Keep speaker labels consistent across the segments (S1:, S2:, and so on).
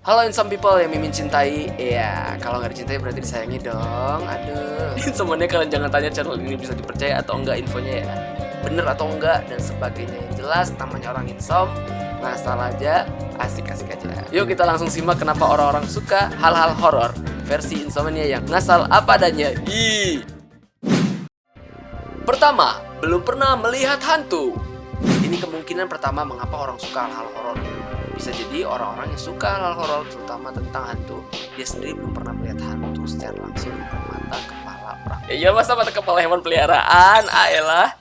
S1: Halo Insome People yang Mimin cintai. Ya, kalau nggak dicintai berarti disayangi dong. Aduh. Semuanya kalian jangan tanya channel ini bisa dipercaya atau enggak infonya ya, bener atau enggak dan sebagainya. Yang jelas namanya orang Insome, ngasal aja, asik-asik aja. Yuk kita langsung simak kenapa orang-orang suka hal-hal horor versi Insomnia yang ngasal apa adanya. Pertama, belum pernah melihat hantu. Ini kemungkinan pertama mengapa orang suka hal-hal horor. Bisa jadi orang-orang yang suka hal horor, terutama tentang hantu, dia sendiri belum pernah melihat hantu secara langsung dengan mata kepala orang. Ya masa mata kepala hewan peliharaan, ayolah.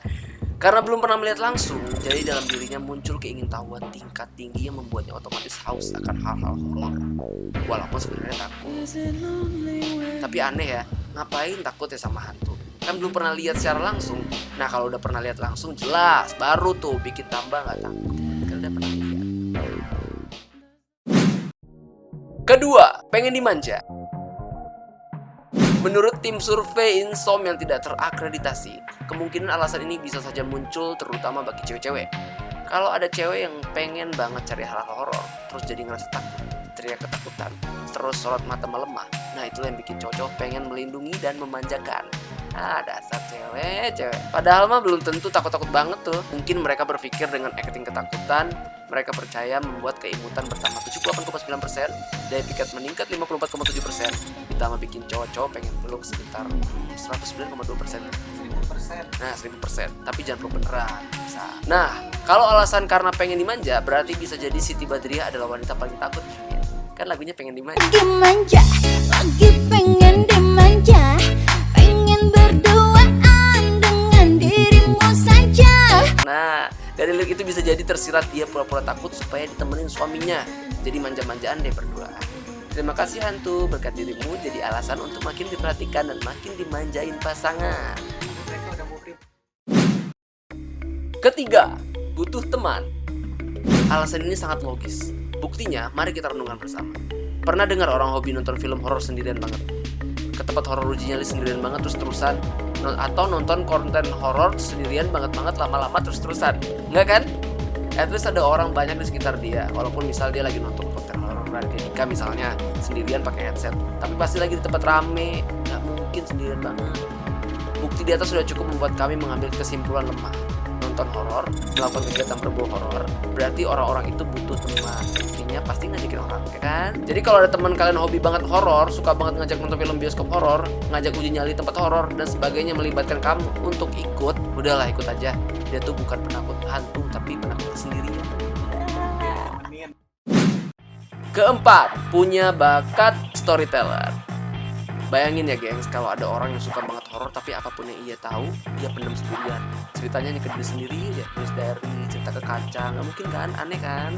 S1: Karena belum pernah melihat langsung, jadi dalam dirinya muncul keingintahuan tingkat tinggi yang membuatnya otomatis haus akan hal-hal horor. Walaupun sebenarnya takut. Tapi aneh ya, ngapain takut ya sama hantu? Kan belum pernah lihat secara langsung. Nah kalau udah pernah lihat langsung jelas, baru tuh bikin tambah nggak takut. Kan udah pernah lihat. Kedua, pengen dimanja. Menurut tim survei Insome yang tidak terakreditasi, kemungkinan alasan ini bisa saja muncul terutama bagi cewek-cewek. Kalau ada cewek yang pengen banget cari hal-hal horor, terus jadi ngerasa takut, teriak ketakutan, terus sorot mata melemah, nah itulah yang bikin cowok pengen melindungi dan memanjakan. Ah, dasar cewek. Padahal mah belum tentu takut-takut banget tuh. Mungkin mereka berpikir dengan acting ketakutan, mereka percaya membuat keimutan bertambah 78,9%, daya pikat meningkat 54,7%, ditambah bikin cowok-cowok pengen peluk sekitar 109,2%. 1000%. Nah, 1000%. Tapi jangan peluk beneran. Bisa. Nah, kalau alasan karena pengen dimanja, berarti bisa jadi Siti Badriah adalah wanita paling takut. Kan lagunya pengen dimanja.
S2: Lagi manja, lagi pengen dimanja, pengen berduaan dengan dirimu saja.
S1: Nah, dari lirik itu bisa jadi tersirat dia pura-pura takut supaya ditemenin suaminya. Jadi manja-manjaan deh berdua. Terima kasih hantu, berkat dirimu jadi alasan untuk makin diperhatikan dan makin dimanjain pasangan. Ketiga, butuh teman. Alasan ini sangat logis. Buktinya, mari kita renungkan bersama. Pernah dengar orang hobi nonton film horor sendirian banget? Ke tempat horor uji nyali sendirian banget terus-terusan? Atau nonton konten horor sendirian banget lama-lama terus-terusan? Enggak kan? At least ada orang banyak di sekitar dia. Walaupun misal dia lagi nonton konten horor Raditya misalnya sendirian pakai headset, tapi pasti lagi di tempat rame. Nggak mungkin sendirian banget. Bukti di atas sudah cukup membuat kami mengambil kesimpulan lemah. Nonton horor, melakukan kegiatan berbau horor, berarti orang-orang itu butuh teman. Intinya pasti ngajakin orang, ya kan? Jadi kalau ada teman kalian hobi banget horor, suka banget ngajak nonton film bioskop horor, ngajak uji nyali tempat horor dan sebagainya, melibatkan kamu untuk ikut, udahlah ikut aja. Dia tuh bukan penakut hantu, tapi penakut sendirian. Keempat, punya bakat storyteller. Bayangin ya gengs, kalau ada orang yang suka banget horor tapi apapun yang ia tahu, dia pendam sendirian. Ceritanya ke diri sendiri, ya tulis diary, cerita ke kaca. Nggak mungkin kan? Aneh kan?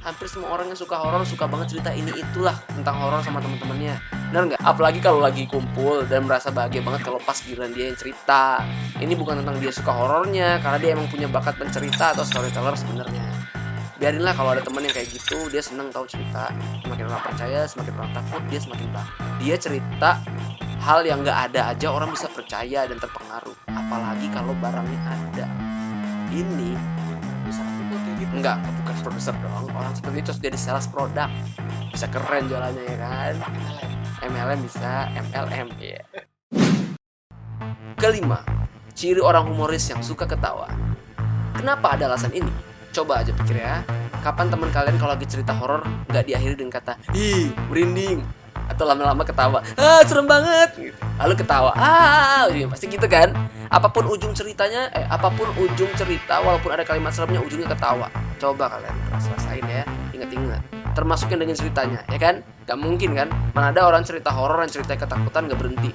S1: Hampir semua orang yang suka horor suka banget cerita ini itulah tentang horor sama teman-temannya. Benar nggak? Apalagi kalau lagi kumpul dan merasa bahagia banget kalau pas giliran dia yang cerita. Ini bukan tentang dia suka horornya, karena dia emang punya bakat pencerita atau storyteller sebenarnya. Biarinlah kalau ada teman yang kayak gitu, dia seneng tahu cerita. Semakin orang percaya, semakin orang takut, dia semakin takut. Dia cerita hal yang gak ada aja orang bisa percaya dan terpengaruh. Apalagi kalau barangnya ada. Ini enggak, bukan produser dong. Orang seperti itu harus jadi sales produk. Bisa keren jualannya ya kan. MLM bisa, MLM ya. Kelima, ciri orang humoris yang suka ketawa. Kenapa ada alasan ini? Coba aja pikir ya, kapan teman kalian kalau lagi cerita horor nggak diakhiri dengan kata "ih, merinding" atau lama-lama ketawa "ah, serem banget" gitu. Lalu ketawa ya pasti gitu kan. Apapun ujung cerita, walaupun ada kalimat seremnya, ujungnya ketawa. Coba kalian rasain ya, ingat-ingat. Termasuk yang dengan ceritanya, ya kan? Gak mungkin kan? Mana ada orang cerita horor dan cerita ketakutan gak berhenti.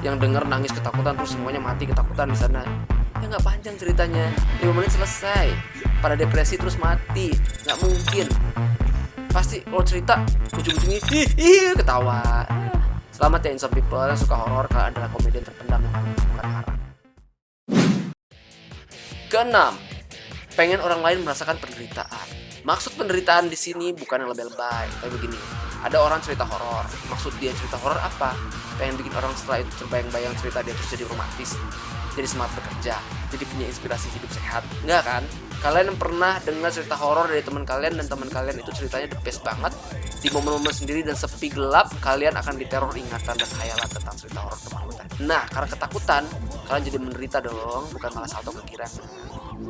S1: Yang denger nangis ketakutan terus semuanya mati ketakutan di sana. Ya nggak panjang ceritanya, 5 menit selesai. Pada depresi terus mati, nggak mungkin. Pasti kalau cerita ujung-ujungnya ketawa. Selamat ya Insome People yang suka horor, kalian adalah komedian terpendam yang bukan harap. Keenam, pengen orang lain merasakan penderitaan. Maksud penderitaan di sini bukan yang lebay-lebay, tapi begini. Ada orang cerita horor, maksud dia cerita horor apa? Pengen bikin orang setelah itu terbayang-bayang cerita dia terus jadi romantis. jadi semangat bekerja, jadi punya inspirasi hidup sehat. Enggak kan? Kalian pernah dengar cerita horor dari teman kalian dan teman kalian itu ceritanya the best banget. Di momen-momen sendiri dan sepi gelap, kalian akan diteror ingatan dan khayalan tentang cerita horor ketakutan. Nah, karena ketakutan, kalian jadi menderita dong, bukan malah salto kegiran.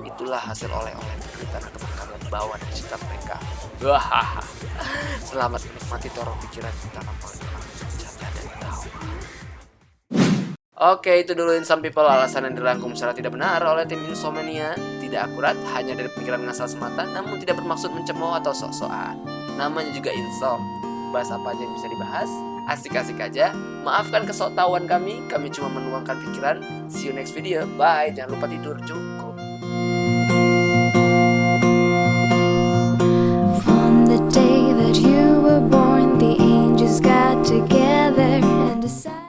S1: Itulah hasil oleh-oleh penderitaan yang teman kalian bawa dari cerita mereka. Wah, selamat menikmati teror pikiran kita tanpa dan tahu. Oke, itu dulu In Some People, alasan yang dirangkum secara tidak benar oleh tim Insomnia, tidak akurat, hanya dari pikiran ngasal semata, namun tidak bermaksud mencemooh atau sok-sokan. Namanya juga Insom, bahas apa aja yang bisa dibahas, asik-asik aja. Maafkan kesoktahuan kami cuma menuangkan pikiran. See you next video, bye, jangan lupa tidur cukup.
S2: On the day that you were born, the angels got together and decided